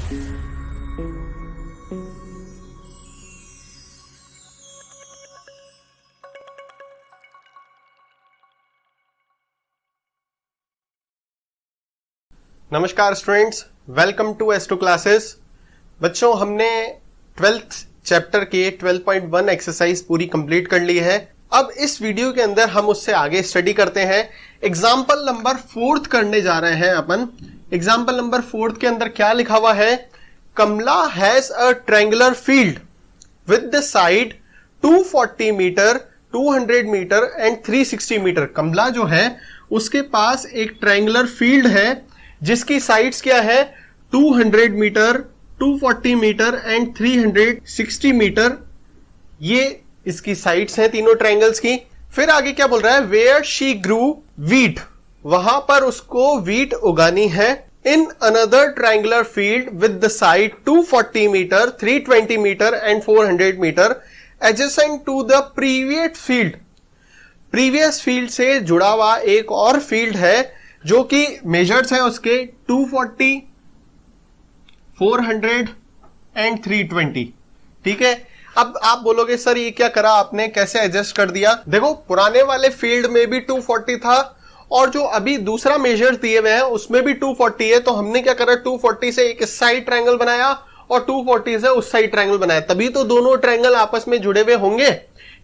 नमस्कार students, welcome to S2 classes. बच्चों, हमने 12th चैप्टर के 12.1 एक्सरसाइज पूरी कंप्लीट कर ली है। अब इस वीडियो के अंदर हम उससे आगे स्टडी करते हैं। एग्जाम्पल नंबर 4 करने जा रहे हैं अपन। एग्जाम्पल नंबर 4 के अंदर क्या लिखा हुआ है? Kamala has a triangular field with the side 240 metre, 200 metre and 360 metre. Kamala जो है उसके पास एक ट्रायंगुलर फील्ड है जिसकी साइड्स क्या है? 200 मीटर, 240 मीटर एंड 360 मीटर। ये इसकी साइड्स हैं तीनों ट्रायंगल्स की। फिर आगे क्या बोल रहा है? वेयर शी ग्रू वीट, वहां पर उसको वीट उगानी है। In another triangular field with the side 240 meter, 320 meter and 400 meter adjacent to the previous field. Previous field से जुड़ा हुआ एक और फील्ड है जो कि मेजर्स है उसके 240, 400 एंड 320। ठीक है। अब आप बोलोगे सर ये क्या करा आपने, कैसे एडजस्ट कर दिया? देखो, पुराने वाले फील्ड में भी 240 था और जो अभी दूसरा मेजर दिए हुए हैं उसमें भी 240 है। तो हमने क्या करा, 240 से एक इस साइड ट्रायंगल बनाया और 240 से उस साइड ट्रायंगल बनाया, तभी तो दोनों ट्रायंगल आपस में जुड़े हुए होंगे।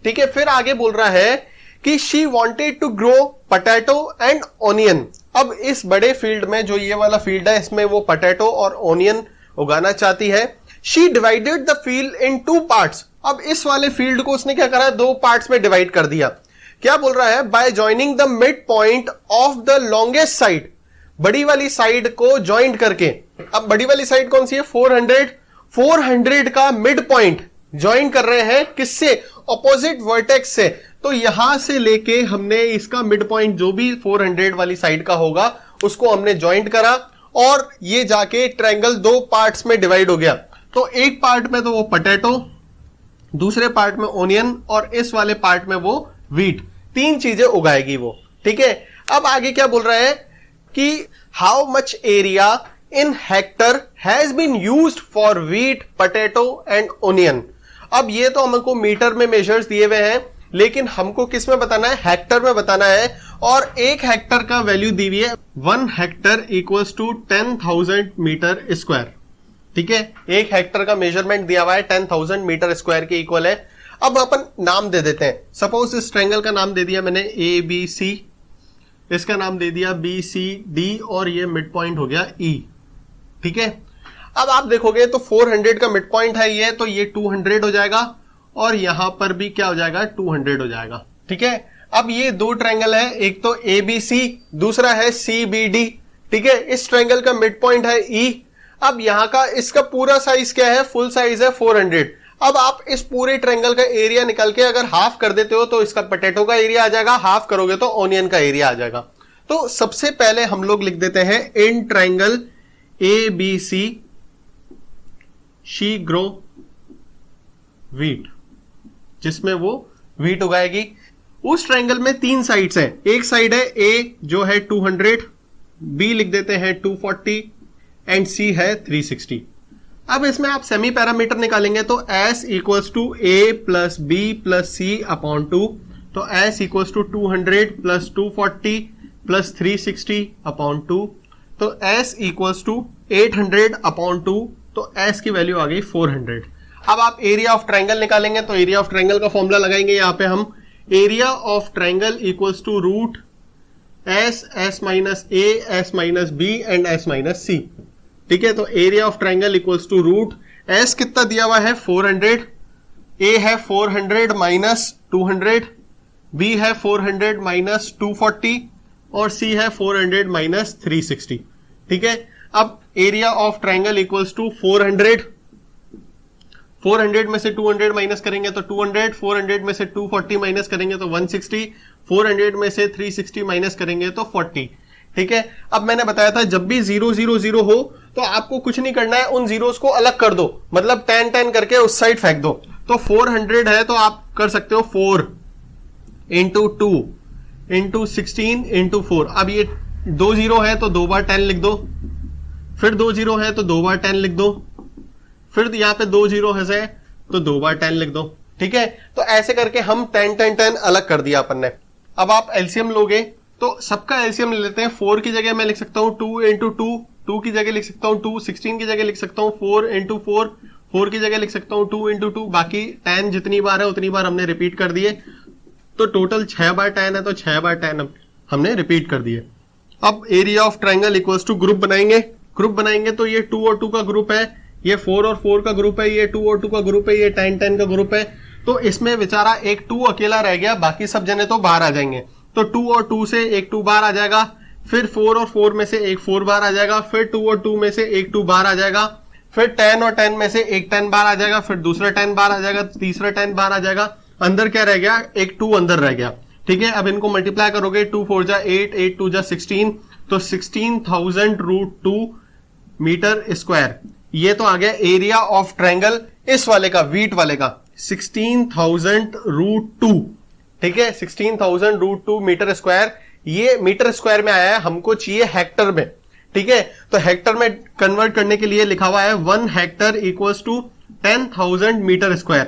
ठीक है। फिर आगे बोल रहा है कि she wanted to grow potato and onion. अब इस बड़े फील्ड में जो ये वाला फील्ड है इसमें वो पोटैटो और ओनियन उगाना चाहती है। She divided the field in 2 parts. अब इस वाले फील्ड को उसने क्या करा, 2 पार्ट्स में डिवाइड कर दिया। क्या बोल रहा है? Bye joining the mid point of the longest side, बड़ी वाली साइड को ज्वाइंट करके। अब बड़ी वाली साइड कौन सी है? 400 का मिड पॉइंट ज्वाइन कर रहे हैं किससे? ऑपोजिट वर्टेक्स से। तो यहां से लेके हमने इसका मिड पॉइंट जो भी 400 वाली साइड का होगा उसको हमने ज्वाइंट करा और ये जाके ट्रायंगल 2 पार्ट्स में डिवाइड हो गया। तो एक पार्ट में तो वो पोटैटो, दूसरे पार्ट में ओनियन और इस वाले पार्ट में वो व्हीट। 3 चीजें उगाएगी वो। ठीक है। अब आगे क्या बोल रहा है कि how much area in hectare has been used for wheat, potato and onion. अब ये तो हमको मीटर में मेजर्स दिए हुए हैं, लेकिन हमको किस में बताना है? हेक्टर में बताना है। और 1 हेक्टर का वैल्यू दी हुई है 1 hectare equals to 10,000 metre square. ठीक है। 1 हेक्टर का मेजरमेंट दिया हुआ है 10,000 मीटर स्क्वायर के इक्वल है। अब अपन नाम दे देते हैं। सपोज इस ट्रायंगल का नाम दे दिया मैंने ABC, इसका नाम दे दिया BCD और ये मिड पॉइंट हो गया E। ठीक है। अब आप देखोगे तो 400 का मिड पॉइंट है ये, तो ये 200 हो जाएगा और यहां पर भी क्या हो जाएगा? 200 हो जाएगा। ठीक है। अब ये 2 ट्रायंगल है, एक तो ABC, दूसरा है CBD। ठीक है। इस ट्रायंगल का मिड पॉइंट है E। अब यहां का इसका पूरा साइज क्या है? फुल साइज है 400। अब आप इस पूरे ट्रायंगल का एरिया निकल के अगर हाफ कर देते हो तो इसका पोटैटो का एरिया आ जाएगा, हाफ करोगे तो ओनियन का एरिया आ जाएगा। तो सबसे पहले हम लोग लिख देते हैं in triangle ABC she grow wheat, जिसमें वो व्हीट उगाएगी। उस ट्रायंगल में 3 साइड्स हैं। एक साइड है A जो है 200, B लिख देते हैं 240 एंड C है 360। अब इसमें आप सेमी पैरामीटर निकालेंगे तो S equals to A plus B plus C upon 2। तो S equals to 200 plus 240 plus 360 upon 2। तो S इक्वल्स टू 800 अपॉन 2। तो S की वैल्यू आ गई 400। अब आप एरिया ऑफ ट्रायंगल निकालेंगे तो एरिया ऑफ ट्रायंगल का फॉर्मूला लगाएंगे यहां पे हम। Area of triangle equals to root S minus A, S minus B and S minus C। ठीक है। तो area of triangle equals to root S कितना दिया हुआ है? 400, A है 400 माइनस 200, B है 400 माइनस 240 और C है 400 माइनस 360। ठीक है। अब area of triangle equals to 400 में से 200 माइनस करेंगे तो 200, 400 में से 240 माइनस करेंगे तो 160, 400 में से 360 माइनस करेंगे तो 40। ठीक है। अब मैंने बताया था जब भी 0 0 0 हो तो आपको कुछ नहीं करना है, उन जीरोस को अलग कर दो, मतलब 10 10 करके उस साइड फेंक दो। तो 400 है तो आप कर सकते हो 4 इंटू 2 इंटू 16 इंटू 4। अब ये 2 0 है तो 2 बार 10 लिख दो, फिर 2 जीरो है तो 2 बार 10 लिख दो, फिर यहाँ पे 2 जीरो है तो 2 बार 10 लिख दो। ठीक है, तो ऐसे करके हम 10 10 10 अलग कर दिया अपन ने। अब आप एलसीएम लोगे तो सबका एलसीएम ले लेते हैं। 4 की जगह मैं लिख सकता हूं 2 इंटू 2, 2 की जगह लिख सकता हूं 2, 16 की जगह लिख सकता हूं 4 इंटू 4, 4 की जगह लिख सकता हूं 2 इंटू 2, बाकी 10 जितनी बार है उतनी बार हमने रिपीट कर दिए। तो टोटल 6 बार 10 है तो 6 बार 10 हमने रिपीट कर दिए। अब area of triangle equals to group बनाएंगे। ग्रुप बनाएंगे तो ये 2 और 2 का ग्रुप है, ये 4 और 4 का ग्रुप है, ये 2 और 2 का ग्रुप है, ये 10 10 का ग्रुप है। तो इसमें बेचारा एक 2 अकेला रह गया, बाकी सब जने तो बाहर आ जाएंगे। तो 2 और 2 से एक 2 बाहर आ जाएगा, फिर 4 और 4 में से एक 4 बाहर आ जाएगा, फिर 2 और 2 में से एक 2 बाहर आ जाएगा, फिर 10 और 10 में से एक 10 बाहर आ जाएगा, फिर दूसरा 10 बाहर आ जाएगा, तीसरा 10 बाहर आ जाएगा। अंदर क्या रह गया? एक 2 अंदर रह गया। ठीक है, अब इनको मल्टीप्लाई करोगे 2 4 जा 8, 8 2 जा 16, तो 16,000√2 मीटर स्क्वायर। ये तो आ गया एरिया ऑफ ट्रायंगल इस वाले का, वीट वाले का, 16,000√2। ठीक है, 16,000√2 मीटर स्क्वायर। ये मीटर स्क्वायर में आया है, हमको चाहिए हेक्टर में। ठीक है, तो हेक्टर में कन्वर्ट करने के लिए लिखा हुआ है 1 hectare equals to 10,000 metre square.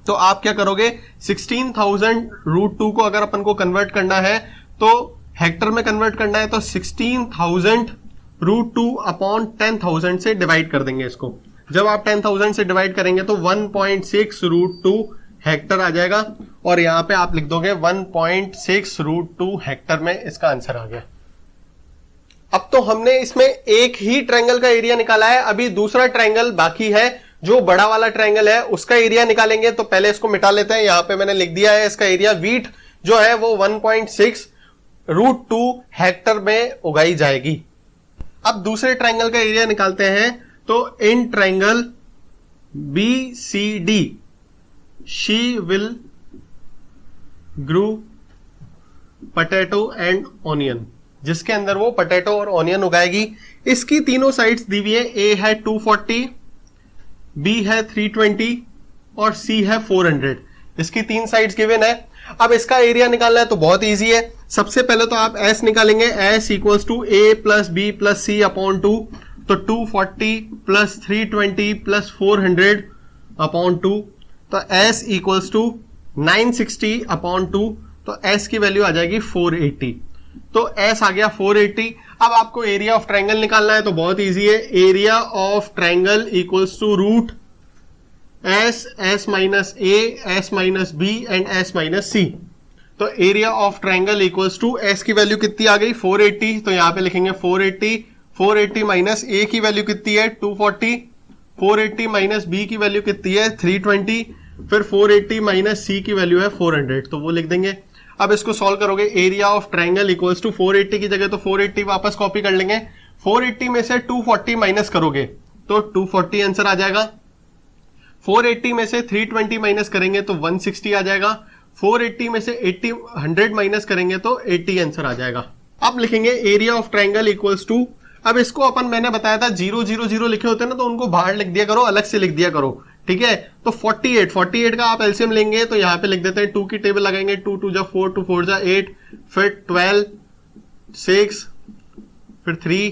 तो आप क्या करोगे? 16,000√2 को अगर अपन को कन्वर्ट करना है तो हेक्टर में कन्वर्ट करना है तो 16,000√2 अपॉन 10,000 से डिवाइड कर देंगे इसको। जब आप 10,000 से डिवाइड करेंगे तो 1.6√2 हेक्टर आ जाएगा, और यहां पे आप लिख दोगे 1.6√2 हेक्टर में इसका आंसर आ गया। अब तो हमने इसमें एक ही ट्रायंगल का एरिया निकाला है, अभी दूसरा ट्रायंगल बाकी है। जो बड़ा वाला ट्रायंगल है उसका एरिया निकालेंगे, तो पहले इसको मिटा लेते हैं। यहां पे मैंने लिख दिया है इसका एरिया, वीट जो है वो 1.6√2 हेक्टर में उगाई जाएगी। अब दूसरे ट्रायंगल का एरिया निकालते हैं, तो in triangle BCD she will grow potato and onion, जिसके अंदर वो पोटैटो और ऑनियन उगाएगी। इसकी तीनों साइड्स दी हुई है, A है 240, B है 320 और C है 400। इसकी 3 साइड्स गिवन है। अब इसका एरिया निकालना है तो बहुत इजी है। सबसे पहले तो आप S निकालेंगे, S equals to A plus B plus C upon 2, तो 240 प्लस 320 प्लस 400 अपॉन 2, तो S इक्वल्स टू 960 अपॉन 2, तो S की वैल्यू आ जाएगी 480। तो S आ गया 480। अब आपको एरिया ऑफ ट्रायंगल निकालना है तो बहुत इजी है। Area of triangle equals to root S, S minus A, S minus B and S minus C। तो area of triangle equals to S की वैल्यू कितनी आ गई? 480, तो यहां पे लिखेंगे 480। 480 माइनस A की वैल्यू कितनी है? 240। 480 माइनस B की वैल्यू कितनी है? 320। फिर 480 माइनस C की वैल्यू है 400, तो वो लिख देंगे। अब इसको सॉल्व करोगे, area of triangle equals to 480 की जगह तो 480 वापस कॉपी कर लेंगे। 480 में से 240 माइनस करोगे तो 240 आंसर आ जाएगा। 480 में से 320 माइनस करेंगे तो 160 आ जाएगा। 480 में से 100 माइनस करेंगे तो 80 आंसर आ जाएगा। अब लिखेंगे area of triangle equals to, अब इसको अपन मैंने बताया था 0 0 0 लिखे होते हैं ना, तो उनको बाहर लिख दिया करो, अलग से लिख दिया करो। ठीक है, तो 48 का आप एलसीएम लेंगे तो यहां पे लिख देते हैं 2 की टेबल लगाएंगे, 2 2 जा 4, 2 4 जा 8, फिर 12, 6, फिर 3,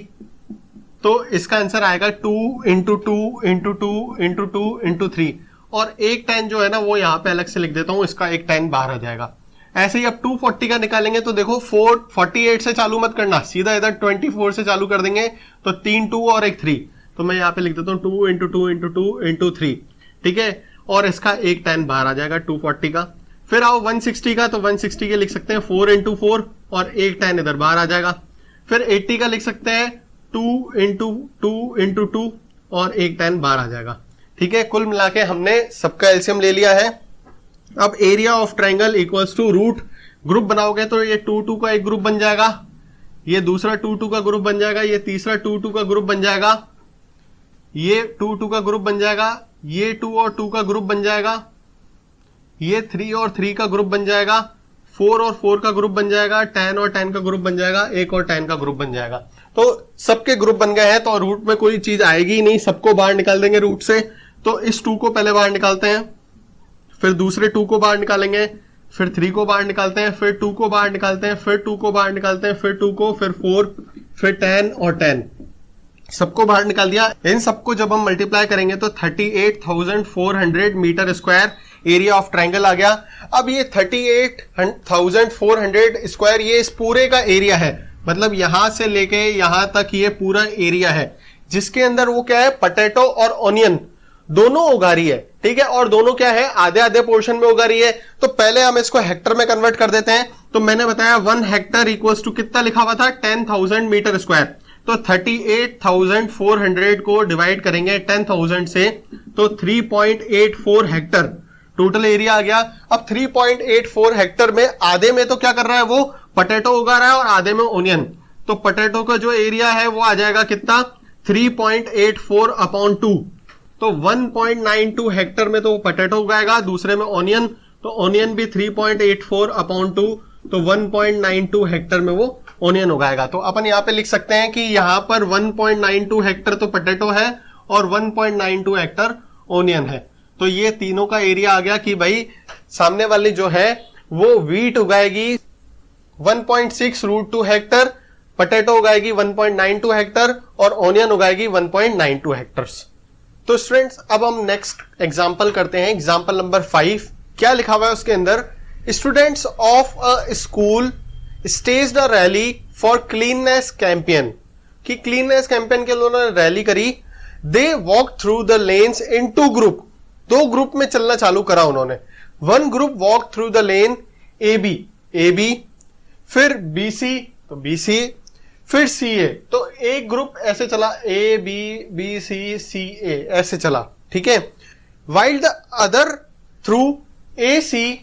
तो इसका आंसर आएगा 2 इंटू 2 इंटू 2 इंटू 2 इंटू 3, और एक 10 जो है ना वो यहां पे अलग से लिख देता हूं, इसका एक 10 बाहर आ जाएगा। ऐसे ही अब 240 का निकालेंगे तो देखो 48 से चालू मत करना, सीधा इधर 24 से चालू कर देंगे, तो 3 2 और एक 3, तो मैं यहां पे लिख देता हूं 2 इंटू 2 इंटू 2 इंटू 3। ठीक है, और इसका एक 10 बाहर आ जाएगा 240 का। फिर आओ 160 का, तो 160 के लिख सकते हैं 4 इंटू 4 और एक 10 इधर बाहर आ जाएगा। फिर 80 का लिख सकते हैं 2 इंटू 2 इंटू 2 और एक 10 बाहर आ जाएगा। ठीक है, कुल मिला के हमने सबका एलसीएम ले लिया है। अब area of triangle equals to root, group बनाओगे तो ये 2 2 का एक ग्रुप बन जाएगा, ये दूसरा 2 2 का ग्रुप बन जाएगा, ये तीसरा 2 2 का ग्रुप बन जाएगा, ये 2 2 का ग्रुप बन जाएगा, ये 2 और 2 का ग्रुप बन जाएगा, ये 3 और 3 का ग्रुप बन जाएगा, 4 और 4 का ग्रुप बन जाएगा, 10 और 10 का ग्रुप बन जाएगा, एक और 10 का ग्रुप बन जाएगा। तो सबके ग्रुप बन गए हैं, तो रूट में कोई चीज आएगी ही नहीं, सबको बाहर निकाल देंगे रूट से। तो इस 2 को पहले बाहर निकालते हैं, फिर दूसरे 2 को बाहर निकालेंगे, फिर 3 को बाहर निकालते हैं, फिर 2 को बाहर निकालते हैं, फिर 2 को बाहर निकालते हैं, फिर 2 को, फिर 4, फिर 10 और 10। सबको बाहर निकाल दिया। इन सबको जब हम मल्टीप्लाई करेंगे तो 38,400 metre square area of triangle आ गया। अब ये 38,400 स्क्वायर ये इस पूरे का एरिया है, मतलब यहां से लेके यहां तक ये पूरा एरिया है, जिसके अंदर वो क्या है, पोटैटो और ऑनियन दोनों उगा रही है, ठीक है। और दोनों क्या है, आधे आधे पोर्शन में उगा रही है। तो पहले हम इसको हेक्टर में कन्वर्ट कर देते हैं। तो मैंने बताया 1 हेक्टर इक्वल्स टू कितना लिखा हुआ था, 10,000 मीटर स्क्वायर। तो 38,400 को डिवाइड करेंगे 10,000 से, तो 3.84 हेक्टर टोटल एरिया आ गया। अब 3.84 हेक्टर में आधे में तो क्या कर रहा है, वो पोटैटो उगा रहा है और आधे में ओनियन। तो पोटैटो का जो एरिया है वो आ जाएगा कितना, 3.84 अपॉन 2। तो 1.92 हेक्टर में तो पोटैटो उगाएगा, दूसरे में ऑनियन, तो ऑनियन भी 3.84 अपॉन 2, तो 1.92 हेक्टर में वो ऑनियन उगाएगा। तो अपन यहां पे लिख सकते हैं कि यहां पर 1.92 हेक्टर तो पोटैटो है और 1.92 हेक्टर ऑनियन है। तो ये तीनों का एरिया आ गया कि भाई सामने वाली जो है वो वीट उगाएगी 1.6√2 हेक्टर, पोटैटो उगाएगी 1.92 हेक्टर और ऑनियन उगाएगी 1.92 हेक्टर्स। तो स्टूडेंट्स अब हम नेक्स्ट एग्जांपल करते हैं, एग्जांपल नंबर 5। क्या लिखा हुआ है उसके अंदर, students of a school staged a rally for cleanness campaign, कि क्लीननेस कैंपेन के लिए उन्होंने रैली करी। They walk through the lanes in 2 group, 2 group में चलना चालू करा उन्होंने। 1 group walk through the lane A B, फिर BC तो BC, फिर CA। तो एक ग्रुप ऐसे चला ABBCCA ऐसे चला, ठीक है। While the other through AC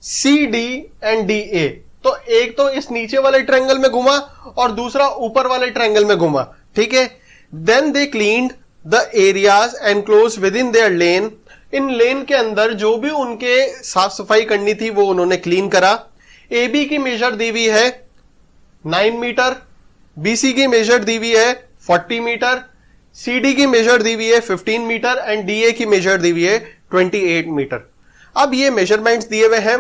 CD and DA। तो एक तो इस नीचे वाले ट्रायंगल में घुमा और दूसरा ऊपर वाले ट्रायंगल में घुमा, ठीक है। Then they cleaned the areas enclose within their lane. इन लेन के अंदर जो भी उनके साफ सफाई करनी थी वो उन्होंने क्लीन करा। AB की मेजर दी हुई है 9 मीटर, BC की मेजर दी हुई है 40 मीटर, CD की मेजर दी हुई है 15 मीटर एंड DA की मेजर दी हुई है 28 मीटर। अब ये मेजरमेंट्स दिए हुए हैं,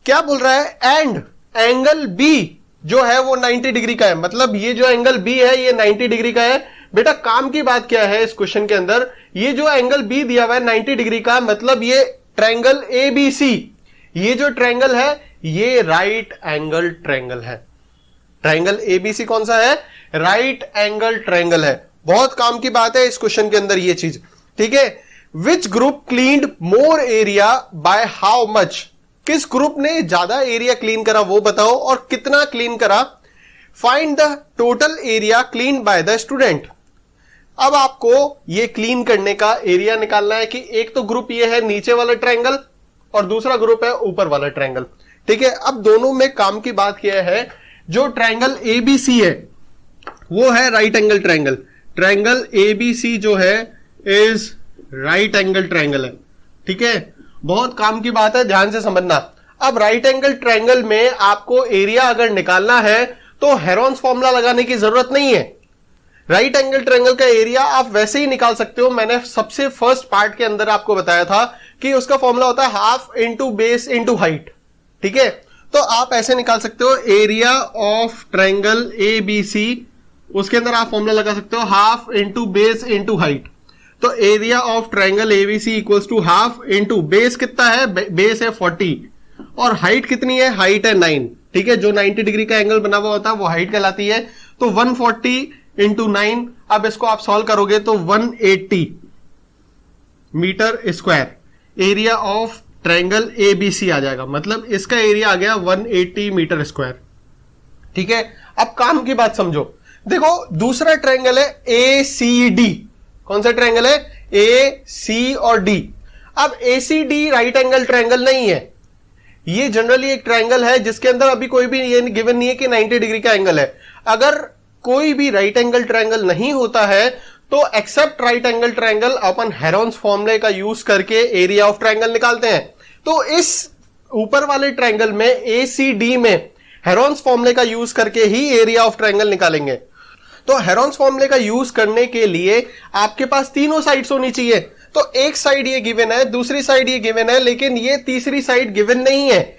क्या बोल रहा है, एंड एंगल B जो है वो 90 डिग्री का है, मतलब ये जो एंगल B है ये 90 डिग्री का है। बेटा काम की बात क्या है इस क्वेश्चन के अंदर, ये जो एंगल B दिया हुआ है 90 डिग्री का, मतलब ये ट्रायंगल ABC, ये जो ट्रायंगल है ये राइट एंगल ट्रायंगल है। ट्रायंगल ABC कौन सा है, राइट एंगल ट्रायंगल है। बहुत काम की बात है इस क्वेश्चन के अंदर ये चीज, ठीक है। Which group cleaned more area by how much, किस ग्रुप ने ज्यादा एरिया क्लीन करा वो बताओ और कितना क्लीन करा। Find the total area clean by the student. अब आपको ये क्लीन करने का एरिया निकालना है कि एक तो ग्रुप ये है नीचे वाला ट्रायंगल और दूसरा ग्रुप है ऊपर वाला ट्रायंगल, ठीक है। अब दोनों में काम की बात क्या है, जो ट्रायंगल ABC है वो है right angle triangle. Triangle ABC जो है इज राइट एंगल ट्रायंगल है, ठीक है। बहुत काम की बात है, ध्यान से समझना। अब राइट एंगल ट्रायंगल में आपको एरिया अगर निकालना है तो हेरोन्स फॉर्मूला लगाने की जरूरत नहीं है। राइट एंगल ट्रायंगल का एरिया आप वैसे ही निकाल सकते हो। मैंने सबसे फर्स्ट पार्ट के अंदर आपको बताया था कि उसका फॉर्मूला होता है half into base into height, ठीक है। तो आप ऐसे निकाल सकते हो एरिया ऑफ ट्रायंगल ABC, उसके अंदर आप फॉर्मूला लगा सकते हो half into base into height. तो area of triangle ABC equals to half into base कितना है, बेस है 40 और हाइट कितनी है, हाइट है 9, ठीक है। जो 90 डिग्री का एंगल बना हुआ होता है वो हाइट कहलाती है। तो 140 इंटू 9, अब इसको आप सॉल्व करोगे तो 180 metre square area of triangle ABC आ जाएगा, मतलब इसका एरिया आ गया 180 मीटर स्क्वायर, ठीक है। अब काम की बात समझो, देखो दूसरा ट्रायंगल है ACD, कौन सा ट्रायंगल है, AC और D। अब ACD राइट एंगल ट्रायंगल नहीं है, ये जनरली एक ट्रायंगल है जिसके अंदर अभी कोई भी ये गिवन नहीं है कि 90 डिग्री का एंगल है। अगर कोई भी राइट एंगल ट्रायंगल नहीं होता है तो एक्सेप्ट राइट एंगल ट्रायंगल अपन हेरोन्स फॉर्मूले का यूज करके एरिया ऑफ ट्रायंगल निकालते हैं। तो इस ऊपर वाले ट्रायंगल में ACD में हेरोन्स फॉर्मूले का यूज करके ही एरिया ऑफ ट्रायंगल निकालेंगे। तो हेरोन्स फॉर्मूले का यूज करने के लिए आपके पास तीनों साइड्स होनी चाहिए। तो एक साइड ये गिवन है, दूसरी साइड ये गिवन है, लेकिन ये तीसरी साइड गिवन नहीं है।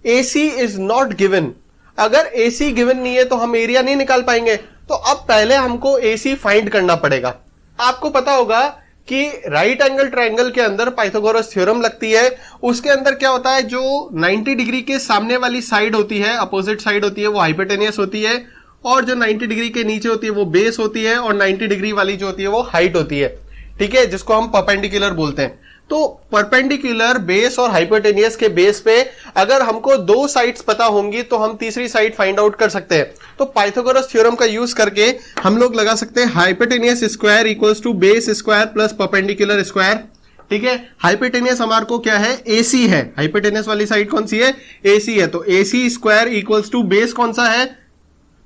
AC is not given. अगर AC गिवन नहीं है तो हम एरिया नहीं निकाल पाएंगे। तो अब पहले हमको AC फाइंड करना पड़ेगा। आपको पता होगा कि राइट एंगल ट्रायंगल के अंदर पाइथागोरस थ्योरम लगती है। उसके अंदर क्या होता है, जो 90 डिग्री के सामने वाली साइड होती है, अपोजिट साइड होती है, वो हाइपोटेनियस होती है, और जो 90 डिग्री के नीचे होती है वो बेस होती है, और 90 डिग्री वाली जो होती है वो हाइट होती है। ठीक है, जिसको हम परपेंडिकुलर बोलते हैं। तो परपेंडिकुलर, बेस और हाइपोटेनियस के बेस पे अगर हमको दो साइड्स पता होंगी तो हम तीसरी साइड फाइंड आउट कर सकते हैं। तो पाइथागोरस थ्योरम का यूज करके हम लोग लगा सकते हैं hypotenuse square equals to base square plus perpendicular square. ठीक है, हाइपोटेनियस हमारे को क्या है, AC है। हाइपोटेनियस वाली साइड कौन सी है, AC है। तो AC square equals to base कौन सा है,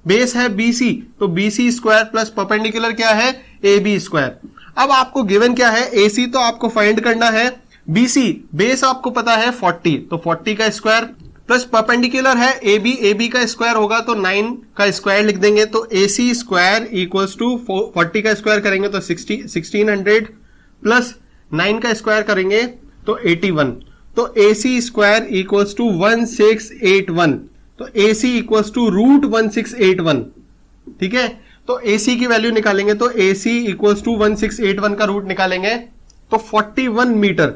बेस है BC, तो BC स्क्वायर प्लस परपेंडिकुलर क्या है, AB स्क्वायर। अब आपको गिवन क्या है, AC तो आपको फाइंड करना है, BC बेस आपको पता है 40, तो 40 का स्क्वायर प्लस परपेंडिकुलर है AB का स्क्वायर होगा तो 9 का स्क्वायर लिख देंगे। तो AC स्क्वायर इक्वल्स टू 40 का स्क्वायर करेंगे तो 1600 प्लस 9 का स्क्वायर करेंगे तो 81। तो AC स्क्वायर इक्वल्स टू 1681, तो AC इक्वल्स टू रूट 1681। ठीक है, तो AC की वैल्यू निकालेंगे तो AC इक्वल्स टू 1681 का रूट निकालेंगे तो 41 मीटर।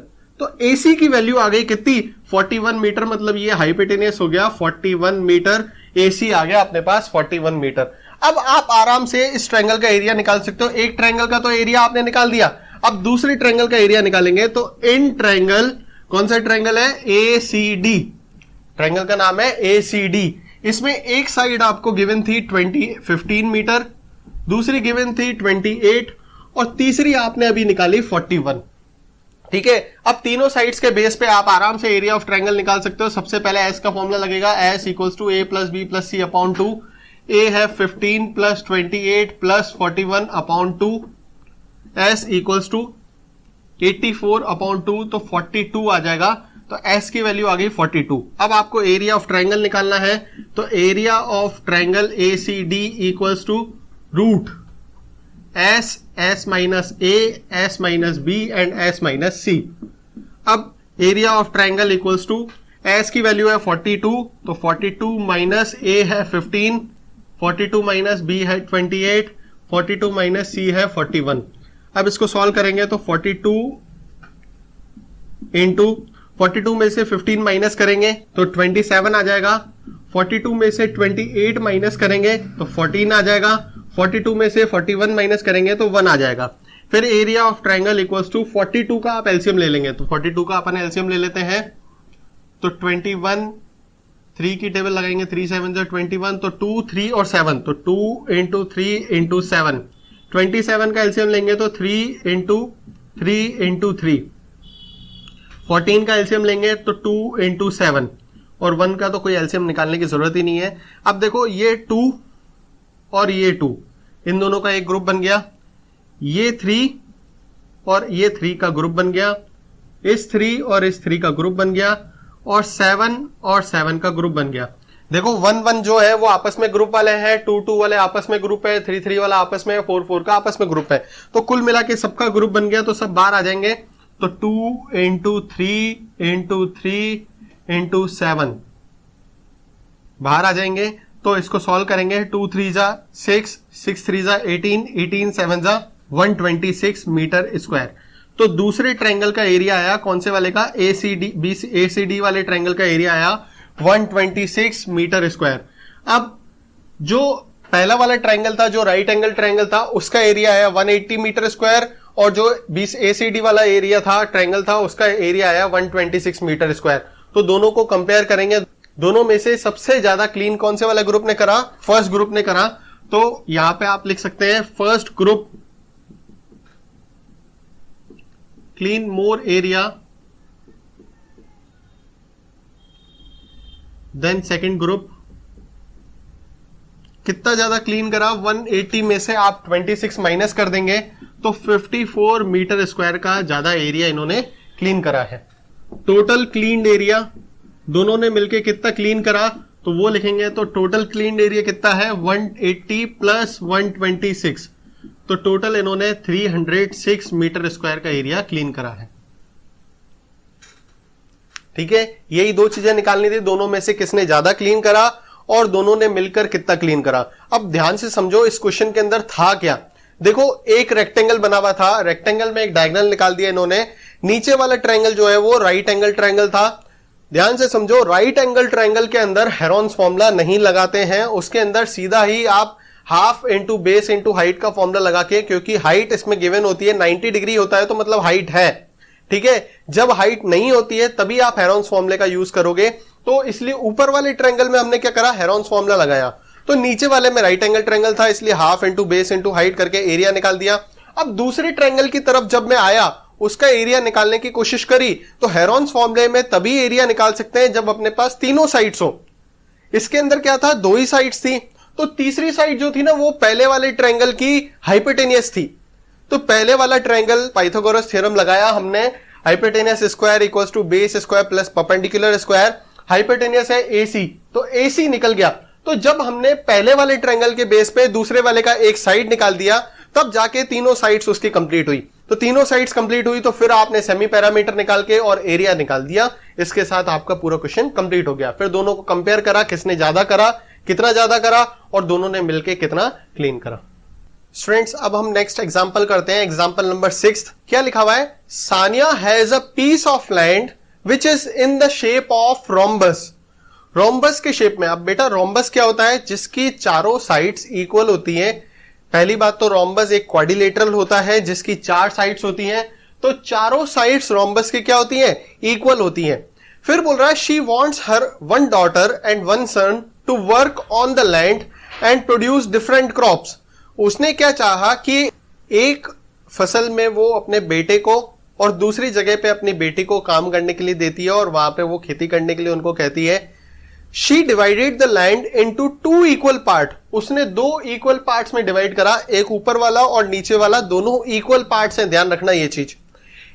तो AC की वैल्यू आ गई कितनी, 41 मीटर। मतलब ये हाइपोटेनियस हो गया 41 मीटर, AC आ गया अपने पास 41 मीटर। अब आप आराम से इस ट्रायंगल का एरिया निकाल सकते हो। एक ट्रायंगल का तो एरिया आपने निकाल दिया, अब दूसरे ट्रायंगल का एरिया निकालेंगे। तो इन ट्रायंगल, कौन सा ट्रायंगल है, ACD, ट्रायंगल का नाम है ACD। इसमें एक साइड आपको गिवन थी 15 मीटर, दूसरी गिवन थी 28, और तीसरी आपने अभी निकाली 41। ठीक है, अब तीनों साइड्स के बेस पे आप आराम से एरिया ऑफ ट्रायंगल निकाल सकते हो। सबसे पहले S का फॉर्मूला लगेगा, S equals to A plus B plus C upon 2। A है 15 plus 28 plus 41 upon 2, S equals to 84 upon 2, तो 42 आ जाएगा। तो S की वैल्यू आ गई 42। अब आपको एरिया ऑफ ट्रायंगल निकालना है, तो area of triangle ACD equals to root S minus A, S minus B and S minus C। अब area of triangle equals to S की वैल्यू है 42, तो 42 माइनस A है 15, 42 माइनस B है 28, 42 minus C है 41। अब इसको सॉल्व करेंगे तो 42 इंटू 42 में से 15 माइनस करेंगे तो 27 आ जाएगा, 42 में से 28 माइनस करेंगे तो 14 आ जाएगा, 42 में से 41 माइनस करेंगे तो 1 आ जाएगा। फिर area of triangle equals to 42 का आप एलसीएम ले लेंगे, तो 42 का अपन एलसीएम ले लेते हैं। तो 21, 3 की टेबल लगाएंगे, 3 7 जो 21, तो 2 3 और 7, तो 2 इंटू 3 इंटू 7। 27 का एलसीएम लेंगे तो 3 इंटू 3 इंटू 3। 14 का एलसीएम लेंगे तो 2 इंटू 7, और 1 का तो कोई एलसीएम निकालने की जरूरत ही नहीं है। अब देखो ये 2 और ये 2, इन दोनों का एक ग्रुप बन गया, ये 3 और ये 3 का ग्रुप बन गया, इस 3 और इस 3 का ग्रुप बन गया, और 7 और 7 का ग्रुप बन गया। देखो 1 1 जो है वो आपस में ग्रुप वाले हैं, 2 2 वाले आपस में ग्रुप है, 3 3 वाला आपस में, 4 4 का आपस में ग्रुप है। तो कुल मिला के सबका ग्रुप बन गया, तो सब बाहर आ जाएंगे। तो 2 इंटू 3 इंटू 3 इंटू 7 बाहर आ जाएंगे। तो इसको सॉल्व करेंगे, 2 3 जा 6, 6 3 जा 18, 18 7 जा 126 मीटर स्क्वायर। तो दूसरे ट्रायंगल का एरिया आया, कौन से वाले का, ACD वाले ट्रायंगल का एरिया आया 126 मीटर स्क्वायर। अब जो पहला वाला ट्रायंगल था, जो राइट एंगल ट्रायंगल था, उसका एरिया आया 180 मीटर स्क्वायर, और जो ACD वाला एरिया था, ट्रायंगल था, उसका एरिया आया 126 मीटर स्क्वायर। तो दोनों को कंपेयर करेंगे, दोनों में से सबसे ज्यादा क्लीन कौन से वाले ग्रुप ने करा, फर्स्ट ग्रुप ने करा। तो यहां पे आप लिख सकते हैं first group clean more area than second group. कितना ज्यादा क्लीन करा, 180 में से आप 26 माइनस कर देंगे तो 54 मीटर स्क्वायर का ज्यादा एरिया इन्होंने क्लीन करा है। टोटल क्लीन एरिया दोनों ने मिलके कितना क्लीन करा, तो वो लिखेंगे। तो टोटल क्लीन एरिया कितना है, 180 प्लस 126, तो टोटल इन्होंने 306 मीटर स्क्वायर का एरिया क्लीन करा है। ठीक है, यही दो चीजें निकालनी थी, दोनों में से किसने ज्यादा क्लीन करा और दोनों ने मिलकर कितना क्लीन करा। अब ध्यान से समझो इस क्वेश्चन के अंदर था क्या। देखो एक रेक्टेंगल बना हुआ था, रेक्टेंगल में एक डायगोनल निकाल दिया इन्होंने, नीचे वाला ट्रायंगल जो है वो राइट एंगल ट्रायंगल था। ध्यान से समझो, राइट एंगल ट्रायंगल के अंदर हेरोन्स फॉर्मूला नहीं लगाते हैं, उसके अंदर सीधा ही आप half into base into height का फॉर्मूला लगा के, क्योंकि हाइट इसमें गिवन होती है 90 डिग्री होता है तो मतलब हाइट है, ठीक है। जब हाइट नहीं होती है तभी आप हेरोन्स फॉर्मूले का यूज करोगे, तो इसलिए ऊपर वाले ट्रायंगल में हमने क्या करा, हेरोन्स फॉर्मूला लगाया। तो नीचे वाले में राइट एंगल ट्रायंगल था इसलिए half into base into height करके एरिया निकाल दिया। अब दूसरी ट्रायंगल की तरफ जब मैं आया, उसका एरिया निकालने की कोशिश करी, तो हेरोन्स फॉर्मूले में तभी एरिया निकाल सकते हैं जब अपने पास तीनों साइड्स हो। इसके अंदर क्या था, दो ही साइड्स थी, तो तीसरी साइड जो थी ना वो पहले वाले ट्रायंगल की हाइपोटेनियस थी। तो पहले वाला ट्रायंगल पाइथागोरस थ्योरम लगाया हमने, hypotenuse square equals to base square plus perpendicular square, hypotenuse है AC, तो AC निकल गया। तो जब हमने पहले वाले ट्रायंगल के बेस पे दूसरे वाले का एक साइड निकाल दिया, तब जाके तीनों साइड्स उसकी कंप्लीट हुई। तो तीनों साइड्स कंप्लीट हुई तो फिर आपने सेमी पैरामीटर निकाल के और एरिया निकाल दिया। इसके साथ आपका पूरा क्वेश्चन कंप्लीट हो गया। फिर दोनों को कंपेयर करा, किसने ज्यादा करा, कितना ज्यादा करा, और दोनों ने मिलके कितना क्लीन करा। स्टूडेंट्स अब हम नेक्स्ट एग्जांपल करते हैं, एग्जांपल नंबर 6। क्या लिखा हुआ है, Sania has a piece of land which is in the shape of rhombus. Rhombus के शेप में। अब बेटा रोम्बस क्या होता है, जिसकी चारों साइड्स इक्वल होती हैं। पहली बात तो रोम्बस एक क्वाड्रिलेटरल होता है जिसकी 4 साइड्स होती हैं, तो चारों साइड्स रोम्बस की क्या होती हैं, इक्वल होती हैं। फिर बोल रहा है she wants her one daughter and one son to work on the land and produce different crops. उसने क्या चाहा कि एक फसल में वो अपने बेटे को और दूसरी जगह पे अपनी बेटी को काम करने के लिए देती है और वहां पे वो खेती करने के लिए उनको कहती है। She divided the land into 2 equal part. उसने 2 इक्वल पार्ट्स में डिवाइड करा, एक ऊपर वाला और नीचे वाला, दोनों इक्वल पार्ट्स हैं, ध्यान रखना ये चीज।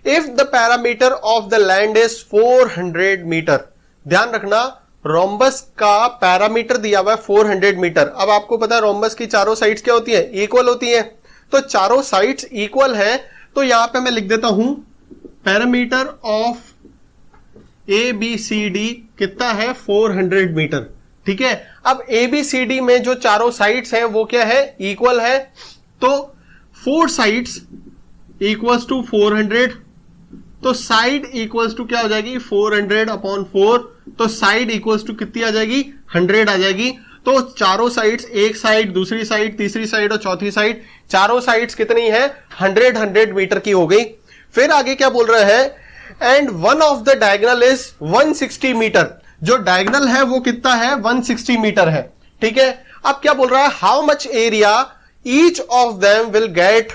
If the parameter of the land is 400 metre, ध्यान रखना रोम्बस का पैरामीटर दिया हुआ है 400 मीटर। अब आपको पता है रोम्बस की चारों साइड्स क्या होती है, इक्वल होती है, तो चारों साइड्स इक्वल है, तो यहां पे मैं लिख देता हूं पैरामीटर ऑफ ABCD कितना है, 400 मीटर, ठीक है। अब ABCD में जो चारों साइड्स हैं वो क्या है, इक्वल है, तो 4 साइड्स इक्वल्स टू 400, तो साइड इक्वल्स टू क्या हो जाएगी, 400 अपॉन 4, तो साइड इक्वल्स टू कितनी आ जाएगी, 100 आ जाएगी। तो चारों साइड्स, एक साइड, दूसरी साइड, तीसरी साइड और चौथी साइड, चारों साइड्स कितनी है, 100 मीटर की हो गई। फिर आगे क्या बोल रहा है, and one of the diagonal is 160 metre. जो डायगोनल है वो कितना है, 160 मीटर है, ठीक है। अब क्या बोल रहा है, how much area each of them will get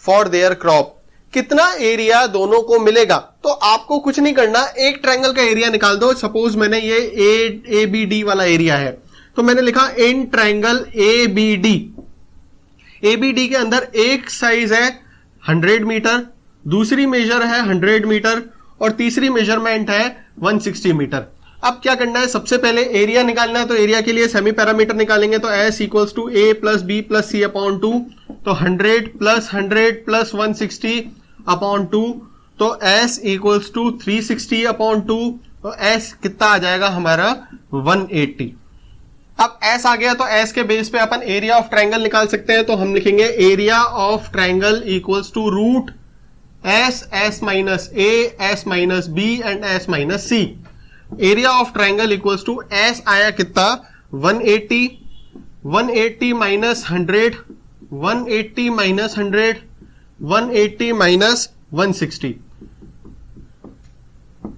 for their crop. कितना एरिया दोनों को मिलेगा। तो आपको कुछ नहीं करना, एक ट्रायंगल का एरिया निकाल दो। सपोज मैंने ये ABD वाला एरिया है, तो मैंने लिखा इन ट्रायंगल ABD। ABD के अंदर एक साइज है 100 मीटर, दूसरी मेजर है 100 मीटर और तीसरी मेजरमेंट है 160 मीटर। अब क्या करना है, सबसे पहले एरिया निकालना है, तो एरिया के लिए सेमी पैरामीटर निकालेंगे, तो S equals to A plus B plus C upon 2, तो 100 प्लस 160 अपॉन 2, तो S इक्वल्स टू 360 अपॉन 2, तो S कितना आ जाएगा हमारा 180। अब S आ गया तो S के बेस पे अपन एरिया ऑफ ट्रायंगल निकाल सकते हैं, तो हम लिखेंगे area of triangle equals to root S minus A, S minus B and S minus C। Area of triangle equals to S आया कितना 180, 180 minus 100, 180 minus 100, 180 minus 160।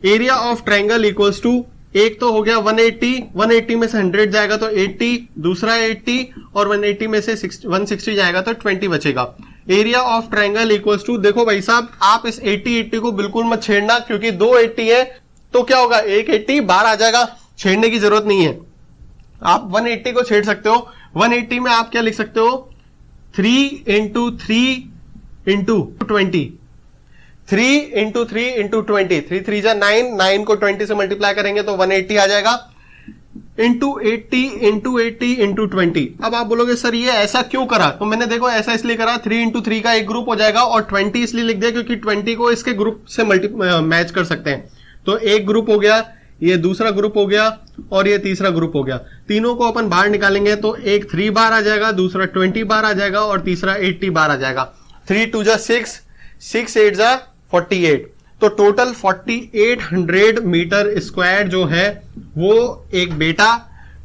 Area of triangle equals to, एक तो हो गया 180, 180 में से 100 जाएगा तो 80, दूसरा 80 और 180 में से 160 जाएगा तो 20 बचेगा। Area of triangle equals to, देखो भाई साहब आप इस 80 को बिल्कुल मत छेड़ना, क्योंकि 2 80 है तो क्या होगा, 1 80 बाहर आ जाएगा, छेड़ने की जरूरत नहीं है। आप 180 को छेड़ सकते हो। 180 में आप क्या लिख सकते हो, 3 इंटू 3 इंटू 20, 3 इंटू 3 इंटू 20, 3 3 जा 9, 9 को 20 से मल्टीप्लाई करेंगे तो 180 आ जाएगा, इंटू 80 इंटू 80 इंटू 20। अब आप बोलोगे सर ये ऐसा क्यों करा, तो मैंने देखो ऐसा इसलिए करा, 3 इंटू 3 का एक ग्रुप हो जाएगा और 20 इसलिए लिख दिया क्योंकि 20 को इसके ग्रुप से मैच कर सकते हैं। तो एक ग्रुप हो गया, ये दूसरा ग्रुप हो गया और ये तीसरा ग्रुप हो गया। तीनों को अपन बाहर निकालेंगे तो एक 3 बार आ जाएगा, दूसरा 20 बार आ जाएगा और तीसरा 80 बार आ जाएगा। 3 2 जा 6, 6 8 जा 48, तो टोटल 4800 मीटर स्क्वायर जो है वो एक बेटा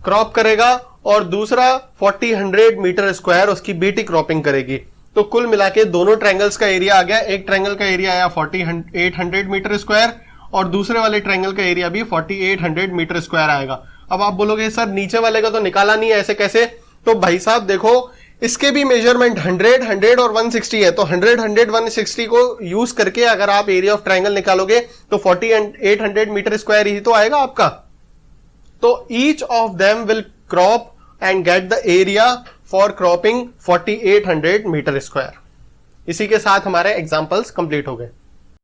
क्रॉप करेगा और दूसरा 4000 मीटर स्क्वायर उसकी बेटी क्रॉपिंग करेगी। तो कुल मिला के दोनों ट्रायंगल्स का एरिया आ गया। एक ट्रायंगल का एरिया आया 4800 मीटर स्क्वायर और दूसरे वाले ट्रायंगल का एरिया भी 4800 मीटर स्क्वायर आएगा। अब आप बोलोगे सर नीचे वाले का तो निकाला नहीं है, ऐसे कैसे? तो भाई साहब देखो, इसके भी मेजरमेंट 100, 100 और 160 है, तो 100, 100, 160 को यूज करके अगर आप एरिया ऑफ ट्रायंगल निकालोगे तो 4800 मीटर स्क्वायर ही तो आएगा आपका। तो each of them will crop and get the area for cropping 4800 metre square. इसी के साथ हमारे एग्जांपल्स कंप्लीट हो गए।